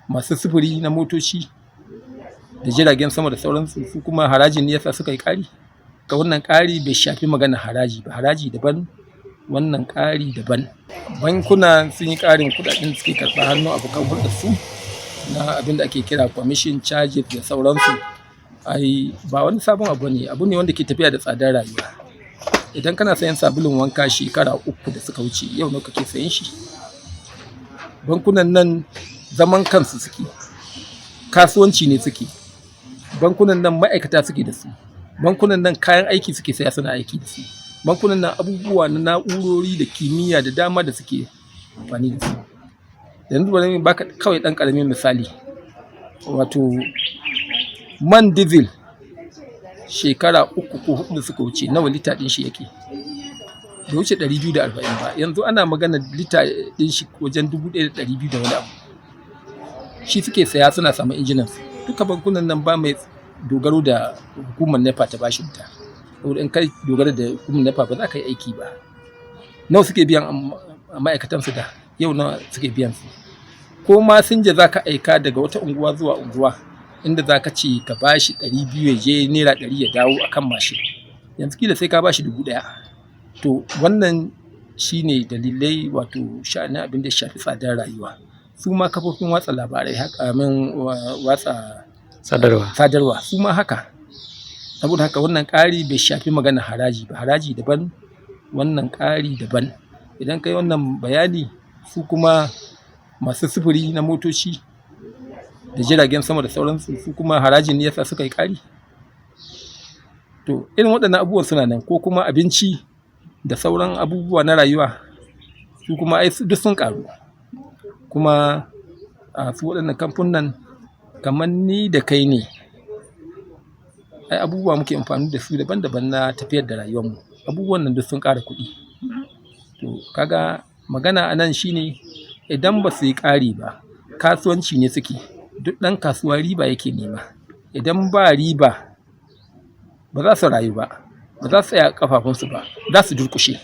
masu sufuri na motoci da jiragen sama da sauransu su kuma harajin ne yasa suka yi ƙari. Ga wannan ƙari bai shafi maganar haraji ba, haraji daban wannan ƙari daban. Bankuna sun yi ƙarin kuɗaɗen da suke karɓa hannun abokan hulɗar su na abin da ake kira commission charges da sauransu. Ai ba wani sabon abu ne, abu ne wanda ke tafiya da tsadar rayuwa. Idan kana sayan sabulun wanka shekara 3 da suka wuce, yau nawa kake sayan shi? Bankunan nan zaman kansu suke, kasuwanci ne suke. Bankunan nan ma'aikata suke da su. Bankunan nan kayan aiki suke saya suna aiki da su. Bankunan nan abubuwa na na'urori da kimiyya da dama da suke amfani da su. Yanzu bari baka kawai ɗan ƙaramin misali, wato man diesel shekara 3 ko 4 da suka wuce nawa lita ɗin shi yake? Bai wuce 240 ba. Yanzu ana magana lita ɗin shi wajen 1200 da wani abu. Shi suke saya suna samun injinan su. Duka bankunan nan ba mai dogaro da hukumar NEPA ta bashi wuta. Saboda in kai dogara da hukumar NEPA ba za ka yi aiki ba. Nawa suke biyan ma'aikatan su da? Yau nawa suke biyan su? Ko masinja za ka aika daga wata unguwa zuwa unguwa inda za ka ce ka bashi 200 ya je naira 100 ya dawo akan mashin. Yanzu kila sai ka bashi 1000. To wannan shine dalilai wato sha'anin abin da ya shafi tsadar rayuwa. Su ma kafofin watsa labarai haka watsa sadarwa su ma haka. Saboda haka wannan ƙari bai shafi maganar haraji ba, haraji daban wannan ƙari daban. Idan kai wannan bayani su kuma masu sufuri na motoci da jiragen sama da sauransu su kuma harajin ne yasa suka yi ƙari. To irin waɗannan abubuwan suna nan, ko kuma abinci da sauran abubuwa na rayuwa su kuma ai duk sun ƙaru. Kuma su waɗannan kamfunan kamar ni da kai ne, ai abubuwa muke amfani da su daban-daban na tafiyar da rayuwar mu. Abubuwan nan duk sun ƙara kuɗi. To kaga magana a nan shine idan ba su yi ƙari ba, kasuwanci ne suke. Duk ɗan kasuwa riba yake nema. Idan ba riba ba za su rayu ba, ba za su tsaya a ƙafafunsu ba, za su durƙushe.